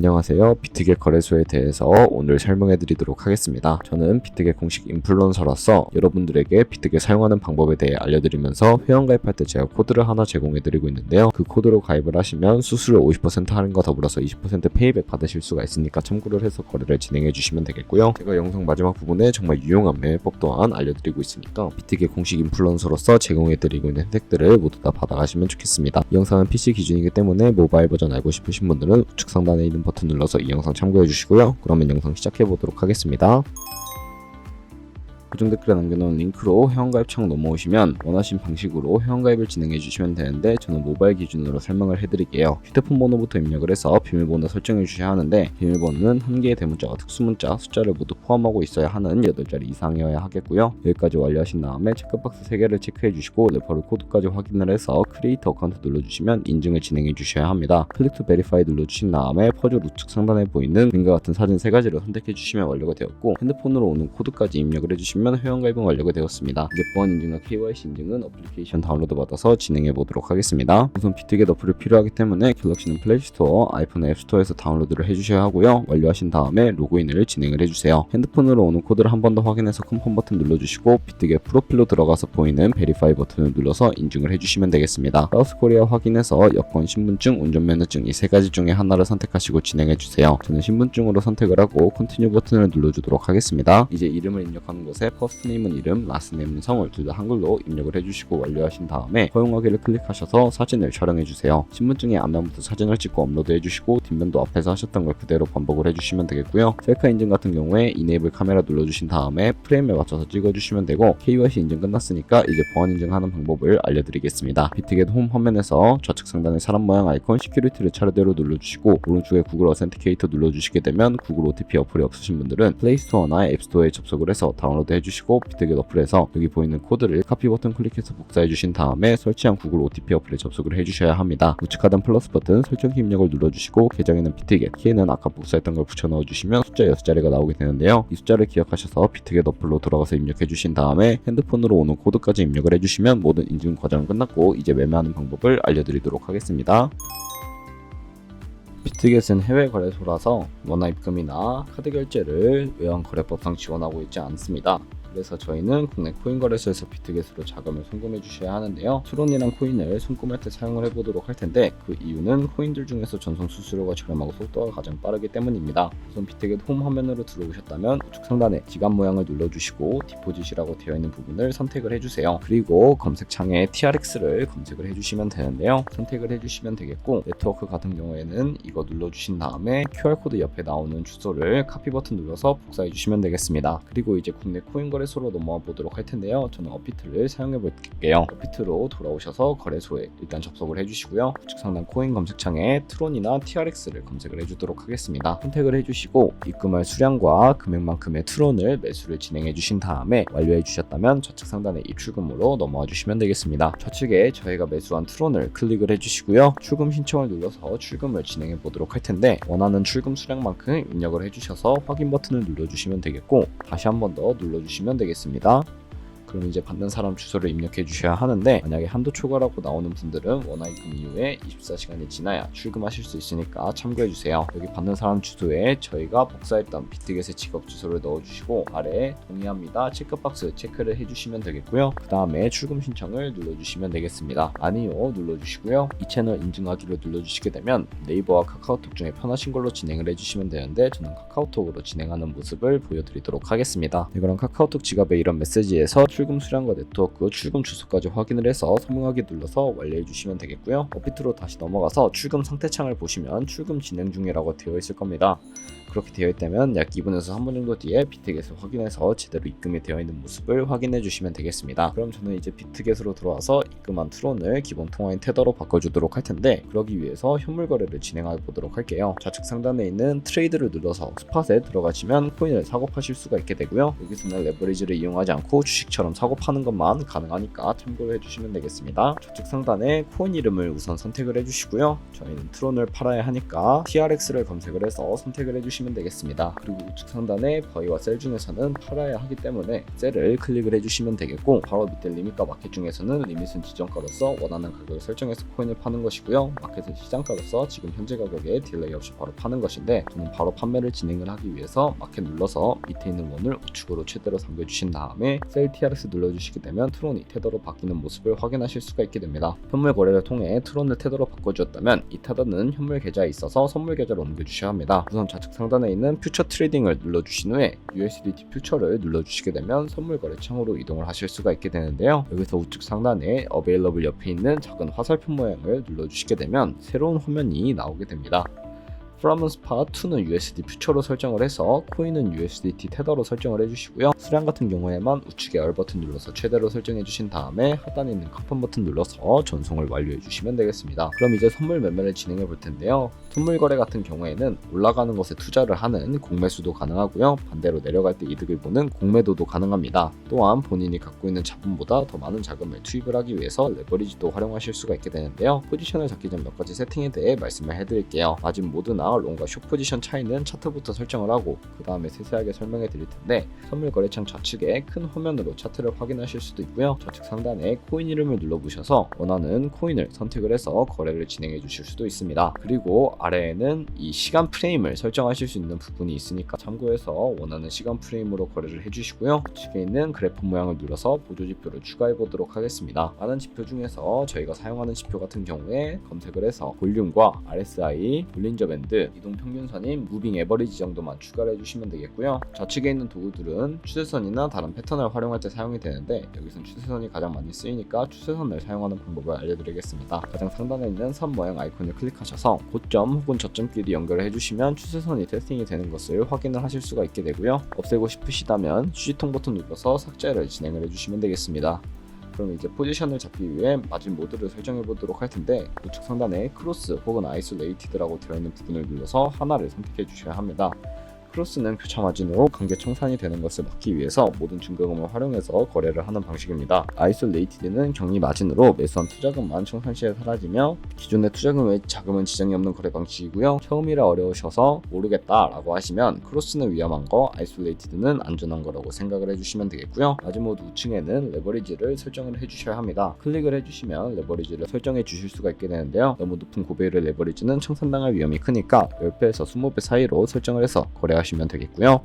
안녕하세요. 비트겟 거래소에 대해서 오늘 설명해 드리도록 하겠습니다. 저는 비트겟 공식 인플루언서로서 여러분들에게 비트겟 사용하는 방법에 대해 알려드리면서 회원가입할 때 제가 코드를 하나 제공해 드리고 있는데요. 그 코드로 가입을 하시면 수수료 50% 할인과 더불어서 20% 페이백 받으실 수가 있으니까 참고를 해서 거래를 진행해 주시면 되겠고요. 제가 영상 마지막 부분에 정말 유용한 매매법 또한 알려드리고 있으니까 비트겟 공식 인플루언서로서 제공해 드리고 있는 혜택들을 모두 다 받아가시면 좋겠습니다. 이 영상은 PC 기준이기 때문에 모바일 버전 알고 싶으신 분들은 우측 상단에 있는 버튼 눌러서 이 영상 참고해 주시고요. 그러면 영상 시작해 보도록 하겠습니다. 고정 댓글에 남겨놓은 링크로 회원가입 창 넘어오시면 원하신 방식으로 회원가입을 진행해 주시면 되는데 저는 모바일 기준으로 설명을 해드릴게요. 휴대폰 번호부터 입력을 해서 비밀번호 설정해 주셔야 하는데 비밀번호는 한 개의 대문자와 특수문자, 숫자를 모두 포함하고 있어야 하는 8자리 이상이어야 하겠고요. 여기까지 완료하신 다음에 체크박스 3개를 체크해 주시고 레퍼럴 코드까지 확인을 해서 크리에이터 어카운트 눌러주시면 인증을 진행해 주셔야 합니다. 클릭 투 베리파이 눌러주신 다음에 퍼즐 우측 상단에 보이는 그림과 같은 사진 3가지를 선택해 주시면 완료가 되었고 핸드폰으로 오는 코드까지 입력을 해주시면 회원가입은 완료가 되었습니다. 이제 보안 인증과 KYC 인증은 어플리케이션 다운로드 받아서 진행해 보도록 하겠습니다. 우선 비트겟 어플이 필요하기 때문에 갤럭시는 플레이스토어, 아이폰 앱스토어에서 다운로드를 해주셔야 하고요. 완료하신 다음에 로그인을 진행을 해주세요. 핸드폰으로 오는 코드를 한 번 더 확인해서 컨펌 버튼 눌러주시고 비트겟 프로필로 들어가서 보이는 베리파이 버튼을 눌러서 인증을 해주시면 되겠습니다. 사우스코리아 확인해서 여권, 신분증, 운전면허증 이 3가지 중에 하나를 선택하시고 진행해주세요. 저는 신분증으로 선택을 하고 컨티뉴 버튼을 눌러주도록 하겠습니다. 이제 이름을 입력하는 곳에 퍼스트네임은 이름, 라스트네임은 성을 둘 다 한글로 입력을 해주시고 완료하신 다음에 허용하기를 클릭하셔서 사진을 촬영해주세요. 신분증의 앞면부터 사진을 찍고 업로드 해주시고 뒷면도 앞에서 하셨던 걸 그대로 반복을 해주시면 되겠고요. 셀카 인증 같은 경우에 이네이블 카메라 눌러주신 다음에 프레임에 맞춰서 찍어주시면 되고 KYC 인증 끝났으니까 이제 보안 인증하는 방법을 알려드리겠습니다. 비트겟 홈 화면에서 좌측 상단에 사람 모양 아이콘 시큐리티를 차례대로 눌러주시고 오른쪽에 구글 어센티케이터 눌러주시게 되면 구글 OTP 어플이 없으신 분들은 플레이스토어나 앱스토어에 접속을 해서 다운로드 해주시고 비트겟 어플에서 여기 보이는 코드를 카피 버튼 클릭해서 복사해 주신 다음에 설치한 구글 OTP 어플에 접속을 해주셔야 합니다. 우측 하단 플러스 버튼 설정키 입력을 눌러주시고 계정에는 비트겟, 키에는 아까 복사했던 걸 붙여 넣어주시면 숫자 6자리가 나오게 되는데요. 이 숫자를 기억하셔서 비트겟 어플로 들어가서 입력해 주신 다음에 핸드폰으로 오는 코드까지 입력을 해주시면 모든 인증 과정은 끝났고 이제 매매하는 방법을 알려드리도록 하겠습니다. 비트겟은 해외 거래소라서 원화 입금이나 카드 결제를 외환 거래법상 지원하고 있지 않습니다. 그래서 저희는 국내 코인 거래소에서 비트겟으로 자금을 송금해 주셔야 하는데요. 트론이란 코인을 송금할 때 사용을 해보도록 할 텐데 그 이유는 코인들 중에서 전송 수수료가 저렴하고 속도가 가장 빠르기 때문입니다. 우선 비트겟 홈 화면으로 들어오셨다면 우측 상단에 지갑 모양을 눌러주시고 디포짓이라고 되어 있는 부분을 선택을 해주세요. 그리고 검색창에 TRX를 검색을 해주시면 되는데요. 선택을 해주시면 되겠고 네트워크 같은 경우에는 이거 눌러주신 다음에 QR코드 옆에 나오는 주소를 카피 버튼 눌러서 복사해 주시면 되겠습니다. 그리고 이제 국내 코인 거래소로 넘어와 보도록 할 텐데요. 저는 어피트를 사용해 볼게요. 어피트로 돌아오셔서 거래소에 일단 접속을 해주시고요. 우측 상단 코인 검색창에 트론이나 TRX를 검색을 해주도록 하겠습니다. 선택을 해주시고 입금할 수량과 금액만큼의 트론을 매수를 진행해 주신 다음에 완료해 주셨다면 좌측 상단의 입출금으로 넘어와 주시면 되겠습니다. 좌측에 저희가 매수한 트론을 클릭을 해주시고요. 출금 신청을 눌러서 출금을 진행해 보도록 할 텐데 원하는 출금 수량만큼 입력을 해주셔서 확인 버튼을 눌러주시면 되겠고 다시 한 번 더 눌러주시면 되겠습니다. 그럼 이제 받는 사람 주소를 입력해 주셔야 하는데 만약에 한도 초과라고 나오는 분들은 원화 입금 이후에 24시간이 지나야 출금하실 수 있으니까 참고해 주세요. 여기 받는 사람 주소에 저희가 복사했던 비트겟의 직업 주소를 넣어주시고 아래에 동의합니다 체크박스 체크를 해주시면 되겠고요. 그 다음에 출금 신청을 눌러주시면 되겠습니다. 아니요 눌러주시고요. 이 채널 인증하기를 눌러주시게 되면 네이버와 카카오톡 중에 편하신 걸로 진행을 해주시면 되는데 저는 카카오톡으로 진행하는 모습을 보여드리도록 하겠습니다. 그럼 카카오톡 지갑에 이런 메시지에서 출금 수량과 네트워크, 출금 주소까지 확인을 해서 성공하기 눌러서 완료해 주시면 되겠고요. 어피트로 다시 넘어가서 출금 상태 창을 보시면 출금 진행 중이라고 되어 있을 겁니다. 그렇게 되어 있다면 약 2분에서 3분 정도 뒤에 비트겟을 확인해서 제대로 입금이 되어 있는 모습을 확인해 주시면 되겠습니다. 그럼 저는 이제 비트겟으로 들어와서 입금한 트론을 기본 통화인 테더로 바꿔주도록 할 텐데 그러기 위해서 현물 거래를 진행해 보도록 할게요. 좌측 상단에 있는 트레이드를 눌러서 스팟에 들어가시면 코인을 사고 파실 수가 있게 되고요. 여기서는 레버리지를 이용하지 않고 주식처럼 사고 파는 것만 가능하니까 참고를 해주시면 되겠습니다. 좌측 상단에 코인 이름을 우선 선택을 해주시고요. 저희는 트론을 팔아야 하니까 TRX를 검색을 해서 선택을 해주시면 해주시면 되겠습니다. 그리고 우측 상단에 바이와 셀 중에서는 팔아야 하기 때문에 셀을 클릭을 해주시면 되겠고, 바로 밑에 리밋과 마켓 중에서는 리밋은 지정가로서 원하는 가격을 설정해서 코인을 파는 것이고요, 마켓은 시장가로서 지금 현재 가격에 딜레이 없이 바로 파는 것인데, 저는 바로 판매를 진행을 하기 위해서 마켓 눌러서 밑에 있는 원을 우측으로 최대로 당겨주신 다음에 셀 TRX 눌러주시게 되면 트론이 테더로 바뀌는 모습을 확인하실 수가 있게 됩니다. 현물 거래를 통해 트론을 테더로 바꿔주었다면 이 테더는 현물 계좌에 있어서 선물 계좌로 옮겨주셔야 합니다. 우선 좌측 상단에 있는 퓨처 트레이딩을 눌러주신 후에 USDT 퓨처를 눌러주시게 되면 선물 거래 창으로 이동을 하실 수가 있게 되는데요, 여기서 우측 상단에 어베일러블 옆에 있는 작은 화살표 모양을 눌러주시게 되면 새로운 화면이 나오게 됩니다. 프라문 스파 2는 USD 퓨처로 설정을 해서 코인은 USDT 테더로 설정을 해주시고요, 수량 같은 경우에만 우측에 R 버튼 눌러서 최대로 설정해 주신 다음에 하단에 있는 카폰 버튼 눌러서 전송을 완료해 주시면 되겠습니다. 그럼 이제 선물 매매를 진행해 볼 텐데요, 선물 거래 같은 경우에는 올라가는 것에 투자를 하는 공매수도 가능하고요, 반대로 내려갈 때 이득을 보는 공매도도 가능합니다. 또한 본인이 갖고 있는 자본보다 더 많은 자금을 투입을 하기 위해서 레버리지도 활용하실 수가 있게 되는데요, 포지션을 잡기 전 몇 가지 세팅에 대해 말씀을 해드릴게요. 마진 모드나 롱과 숏 포지션 차이는 차트부터 설정을 하고 그 다음에 세세하게 설명해 드릴 텐데, 선물 거래창 좌측에 큰 화면으로 차트를 확인하실 수도 있고요, 좌측 상단에 코인 이름을 눌러보셔서 원하는 코인을 선택을 해서 거래를 진행해 주실 수도 있습니다. 그리고 아래에는 이 시간 프레임을 설정하실 수 있는 부분이 있으니까 참고해서 원하는 시간 프레임으로 거래를 해주시고요, 우측에 있는 그래프 모양을 눌러서 보조지표를 추가해 보도록 하겠습니다. 많은 지표 중에서 저희가 사용하는 지표 같은 경우에 검색을 해서 볼륨과 RSI, 볼린저 밴드, 이동평균선인 무빙 에버리지 정도만 추가를 해주시면 되겠고요, 좌측에 있는 도구들은 추세선이나 다른 패턴을 활용할 때 사용이 되는데, 여기선 추세선이 가장 많이 쓰이니까 추세선을 사용하는 방법을 알려드리겠습니다. 가장 상단에 있는 선 모양 아이콘을 클릭하셔서 고점 혹은 저점끼리 연결을 해주시면 추세선이 테스팅이 되는 것을 확인을 하실 수가 있게 되고요, 없애고 싶으시다면 휴지통 버튼 눌러서 삭제를 진행을 해주시면 되겠습니다. 그럼 이제 포지션을 잡기 위해 마진 모드를 설정해 보도록 할 텐데, 우측 상단에 크로스 혹은 아이솔레이티드라고 되어 있는 부분을 눌러서 하나를 선택해 주셔야 합니다. 크로스는 교차 마진으로 관계 청산이 되는 것을 막기 위해서 모든 증거금을 활용해서 거래를 하는 방식입니다. 아이솔레이티드는 격리 마진으로 매수한 투자금만 청산 시에 사라지며 기존의 투자금의 자금은 지장이 없는 거래 방식이고요, 처음이라 어려우셔서 모르겠다라고 하시면 크로스는 위험한 거, 아이솔레이티드는 안전한 거라고 생각을 해주시면 되겠고요, 마진 모드 우측에는 레버리지를 설정을 해주셔야 합니다. 클릭을 해주시면 레버리지를 설정해 주실 수가 있게 되는데요, 너무 높은 고배율의 레버리지는 청산당할 위험이 크니까 10배에서 20배 사이로 설정을 해서 거래하시면 되겠고요.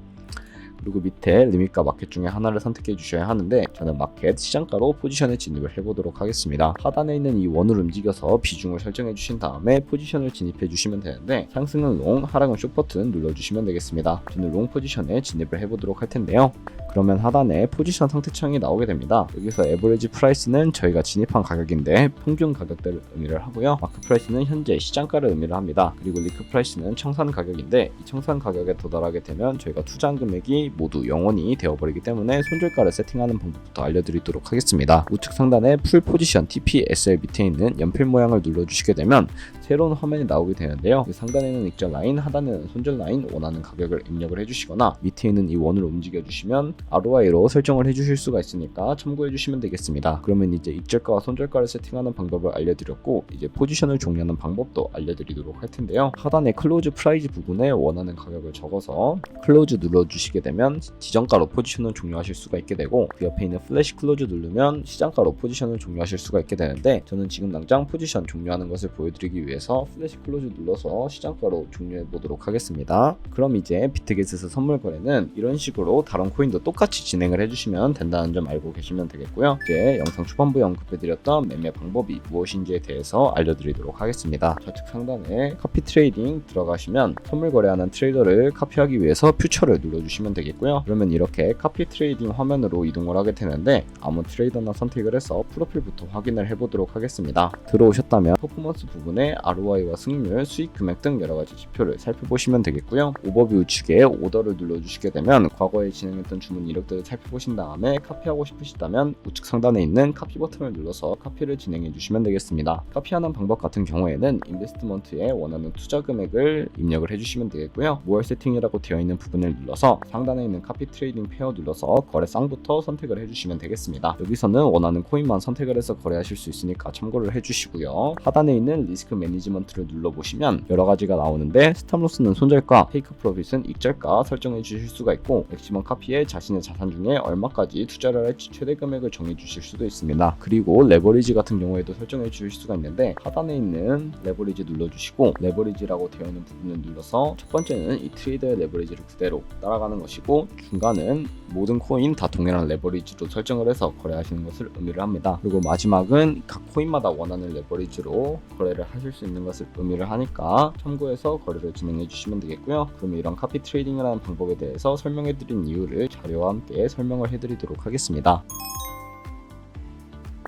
그리고 밑에 리밋과 마켓 중에 하나를 선택해 주셔야 하는데, 저는 마켓 시장가로 포지션에 진입을 해보도록 하겠습니다. 하단에 있는 이 원을 움직여서 비중을 설정해 주신 다음에 포지션을 진입해 주시면 되는데, 상승은 롱, 하락은 숏 버튼 눌러주시면 되겠습니다. 저는 롱 포지션에 진입을 해보도록 할 텐데요, 그러면 하단에 포지션 상태창이 나오게 됩니다. 여기서 에버리지 프라이스는 저희가 진입한 가격인데 평균 가격대를 의미를 하고요, 마크 프라이스는 현재 시장가를 의미를 합니다. 그리고 리크 프라이스는 청산 가격인데, 이 청산 가격에 도달하게 되면 저희가 투자한 금액이 모두 0원이 되어버리기 때문에 손절가를 세팅하는 방법부터 알려드리도록 하겠습니다. 우측 상단에 풀 포지션 TPSL 밑에 있는 연필 모양을 눌러주시게 되면 새로운 화면이 나오게 되는데요, 상단에는 익절 라인, 하단에는 손절 라인, 원하는 가격을 입력을 해주시거나 밑에 있는 이 원을 움직여 주시면 ROI로 설정을 해주실 수가 있으니까 참고해 주시면 되겠습니다. 그러면 이제 익절가와 손절가를 세팅하는 방법을 알려드렸고, 이제 포지션을 종료하는 방법도 알려드리도록 할 텐데요, 하단에 클로즈 프라이즈 부분에 원하는 가격을 적어서 클로즈 눌러주시게 되면 지정가로 포지션을 종료하실 수가 있게 되고, 그 옆에 있는 플래시 클로즈 누르면 시장가로 포지션을 종료하실 수가 있게 되는데, 저는 지금 당장 포지션 종료하는 것을 보여드리기 위해서 플래시 클로즈 눌러서 시장가로 종료해 보도록 하겠습니다. 그럼 이제 비트겟에서 선물 거래는 이런 식으로 다른 코인도 똑같이 진행을 해주시면 된다는 점 알고 계시면 되겠고요, 이제 영상 초반부에 언급해드렸던 매매 방법이 무엇인지에 대해서 알려드리도록 하겠습니다. 좌측 상단에 카피 트레이딩 들어가시면 선물 거래하는 트레이더를 카피하기 위해서 퓨처를 눌러주시면 되겠고요, 그러면 이렇게 카피 트레이딩 화면으로 이동을 하게 되는데, 아무 트레이더나 선택을 해서 프로필부터 확인을 해보도록 하겠습니다. 들어오셨다면 퍼포먼스 부분에 ROI와 승률, 수익 금액 등 여러가지 지표를 살펴보시면 되겠고요, 오버뷰 우측에 오더를 눌러주시게 되면 과거에 진행했던 주목 주문 이력들을 살펴보신 다음에 카피하고 싶으시다면 우측 상단에 있는 카피 버튼을 눌러서 카피를 진행해 주시면 되겠습니다. 카피하는 방법 같은 경우에는 인베스트먼트에 원하는 투자 금액을 입력을 해주시면 되겠고요. 모어 세팅이라고 되어 있는 부분을 눌러서 상단에 있는 카피 트레이딩 페어 눌러서 거래상부터 선택을 해주시면 되겠습니다. 여기서는 원하는 코인만 선택을 해서 거래하실 수 있으니까 참고를 해주시고요. 하단에 있는 리스크 매니지먼트를 눌러보시면 여러 가지가 나오는데 스탑로스는 손절가, 테이크 프로핏은 익절가 설정해 주실 수가 있고 맥시멈 카피에 자신의 자산 중에 얼마까지 투자를 할지 최대 금액을 정해 주실 수도 있습니다. 그리고 레버리지 같은 경우에도 설정해 주실 수가 있는데 하단에 있는 레버리지 눌러주시고 레버리지라고 되어 있는 부분을 눌러서 첫 번째는 이 트레이더의 레버리지를 그대로 따라가는 것이고 중간은 모든 코인 다 동일한 레버리지로 설정을 해서 거래하시는 것을 의미를 합니다. 그리고 마지막은 각 코인마다 원하는 레버리지로 거래를 하실 수 있는 것을 의미를 하니까 참고해서 거래를 진행해 주시면 되겠고요. 그러면 이런 카피 트레이딩이라는 방법에 대해서 설명해 드린 이유를 자료와 함께 설명을 해 드리도록 하겠습니다.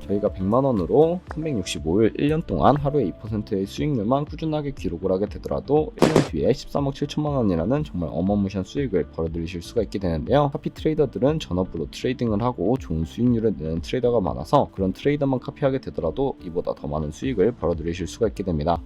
저희가 100만원으로 365일 1년 동안 하루에 2%의 수익률만 꾸준하게 기록을 하게 되더라도 1년 뒤에 13억 7천만원이라는 정말 어마무시한 수익을 벌어들이실 수가 있게 되는데요. 카피 트레이더들은 전업으로 트레이딩을 하고 좋은 수익률을 내는 트레이더가 많아서 그런 트레이더만 카피하게 되더라도 이보다 더 많은 수익을 벌어들이실 수가 있게 됩니다.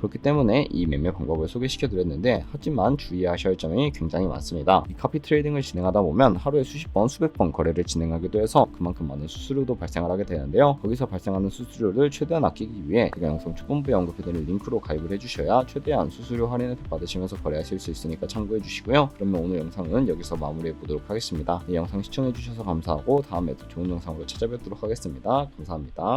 그렇기 때문에 이 매매 방법을 소개시켜 드렸는데 하지만 주의하셔야 할 점이 굉장히 많습니다. 이 카피 트레이딩을 진행하다 보면 하루에 수십 번, 수백 번 거래를 진행하기도 해서 그만큼 많은 수수료도 발생을 하게 되는데요. 거기서 발생하는 수수료를 최대한 아끼기 위해 제가 영상 초반부에 언급해드린 링크로 가입을 해주셔야 최대한 수수료 할인을 받으시면서 거래하실 수 있으니까 참고해 주시고요. 그러면 오늘 영상은 여기서 마무리해 보도록 하겠습니다. 이 영상 시청해 주셔서 감사하고 다음에도 좋은 영상으로 찾아뵙도록 하겠습니다. 감사합니다.